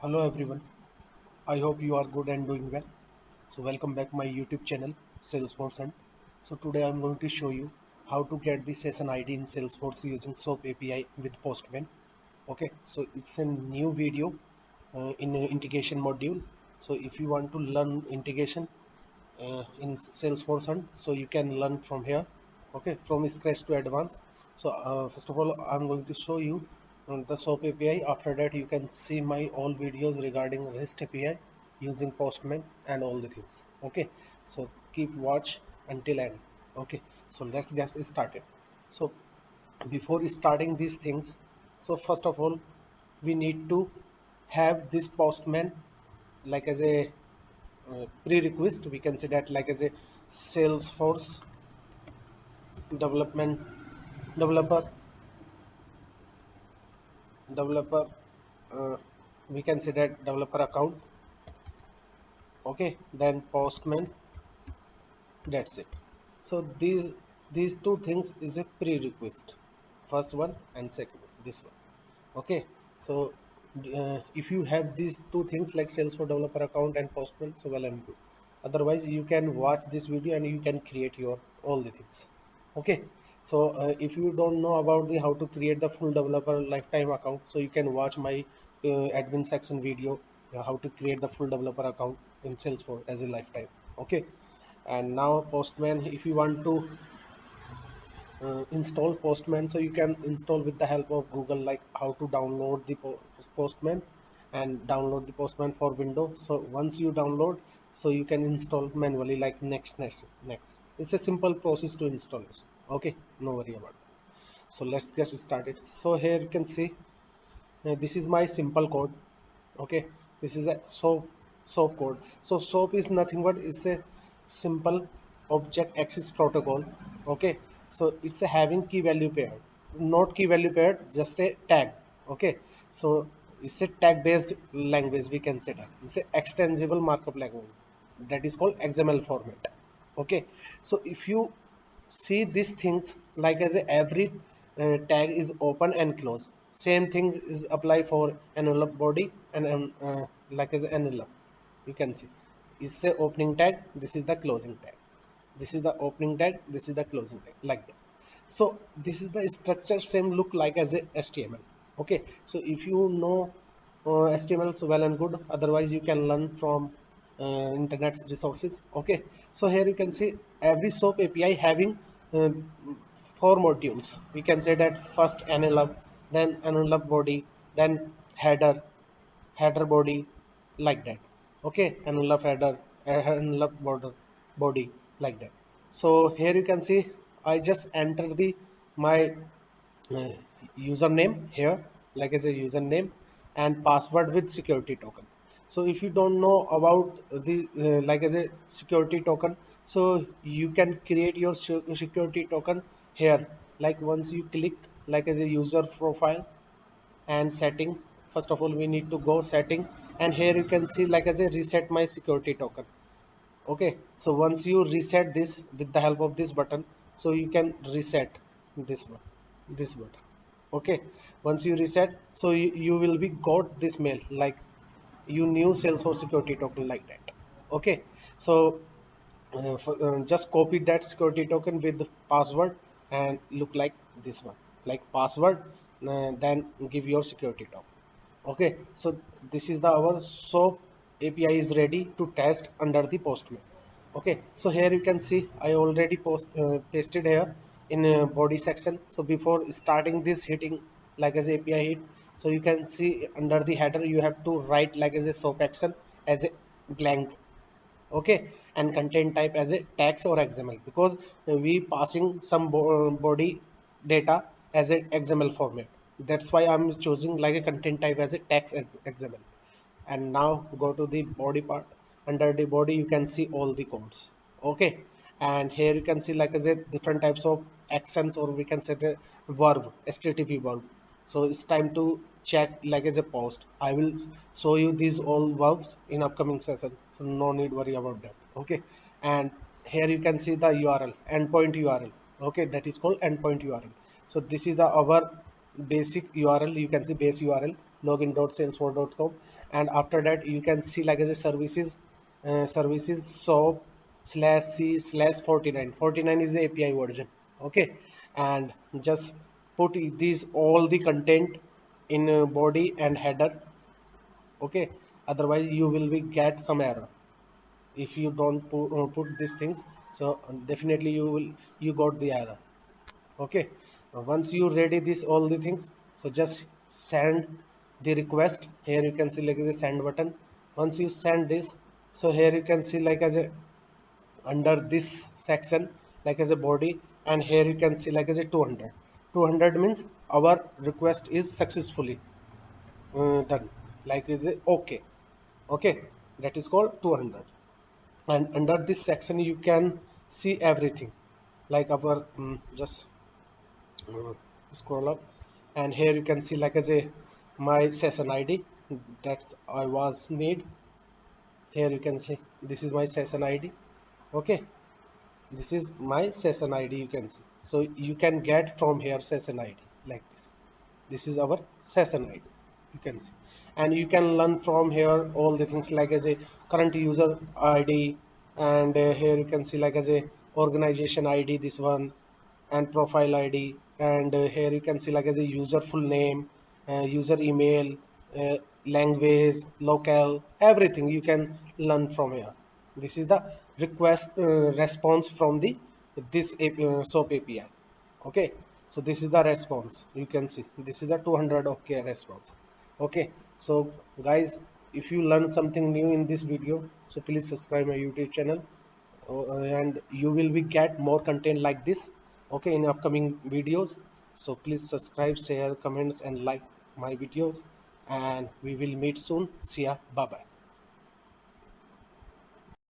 Hello everyone, I hope you are good and doing well. So welcome back my YouTube channel Salesforce Hunt. So today I'm going to show you how to get the session ID in Salesforce using SOAP API with Postman. Okay, so it's a new video in integration module. So if you want to learn integration in Salesforce Hunt, so you can learn from here. Okay, from scratch to advanced. So first of all, I'm going to show you the SOAP API. After that, you can see my all videos regarding REST API using Postman and all the things. Okay, so keep watch until end. Okay, so let's get started. So before starting these things, so first of all, we need to have this Postman like as a prerequisite. We can say that like as a Salesforce development developer developer we can say that developer account. Okay, then Postman, that's it. So these two things is a prerequisite, first one and second one, this one. Okay, so if you have these two things like Salesforce developer account and Postman, so well and good. Otherwise you can watch this video and you can create your all the things. Okay, so if you don't know about the how to create the full developer lifetime account, so you can watch my admin section video, how to create the full developer account in Salesforce as a lifetime. Okay, and now Postman, if you want to install Postman, so you can install with the help of Google, like how to download the Postman and download the Postman for Windows. So once you download, so you can install manually, like next. It's a simple process to install it. Okay, no worry about it. So let's get started. So here you can see this is my simple code. Okay, this is a SOAP code. So SOAP is nothing but it's a simple object access protocol. Okay, so it's a having key value paired, not key value paired, just a tag. Okay, so it's a tag based language, we can say that it's a extensible markup language that is called XML format. Okay, so if you see these things like as a every tag is open and close, same thing is apply for envelope body and like as envelope. You can see it's a opening tag, this is the closing tag, this is the opening tag, this is the closing tag, like that. So this is the structure, same look like as a HTML. Okay, so if you know HTML, so well and good, otherwise you can learn from internet resources. Okay, so here you can see every SOAP API having uh, four modules. We can say that first envelope, then envelope body, then header body, like that. Okay, envelope header, envelope border body, like that. So here you can see I just enter the my uh, username here, like as a username and password with security token. So if you don't know about the like as a security token, so you can create your security token here. Like once you click like as a user profile and setting, first of all we need to go setting, and here you can see like as a reset my security token. Okay, so once you reset this with the help of this button, so you can reset this button. Okay, once you reset, so you will be got this mail like you new Salesforce security token, like that. Okay, so just copy that security token with the password and look like this one, like password, then give your security token. Okay, so this is the our SOAP API is ready to test under the Postman. Okay, so here you can see I already pasted here in body section. So before starting this hitting like as API hit, so you can see under the header you have to write like as a SOAP action as a blank. Okay, and content type as a text or XML, because we passing some body data as a XML format. That's why I'm choosing like a content type as a text XML. And now go to the body part. Under the body you can see all the codes. Okay, and here you can see like as a different types of actions, or we can say the verb, http verb. So it's time to check like as a post. I will show you these all verbs in upcoming session, so no need worry about that. Okay, and here you can see the URL, endpoint URL. Okay, that is called endpoint URL. So this is the our basic URL, you can see base URL. login.salesforce.com, and after that you can see like as a services, services shop slash c slash 49. 49 is the API version. Okay, and just put these all the content in body and header. Okay, otherwise you will be get some error if you don't put these things. So definitely you got the error. Okay, once you ready this all the things, so just send the request. Here you can see like the send button. Once you send this, so here you can see like as a under this section like as a body, and here you can see like as a 200. 200 means our request is successfully done, like is a okay. Okay, that is called 200. And under this section you can see everything like our just uh, scroll up, and here you can see like as a my session ID that I was need. Here you can see this is my session ID. Okay, this is my session ID, you can see. So you can get from here session ID like this is our session ID, you can see. And you can learn from here all the things like as a current user ID, and here you can see like as a organization ID, this one, and profile ID, and here you can see like as a user full name, user email, uh, language, local, everything you can learn from here. This is the request response from the this SOAP API. Okay, so this is the response, you can see this is the 200 okay response. Okay, so guys, if you learn something new in this video, so please subscribe my YouTube channel, and you will be get more content like this, okay, in upcoming videos. So please subscribe, share, comments, and like my videos, and we will meet soon. See ya, bye bye.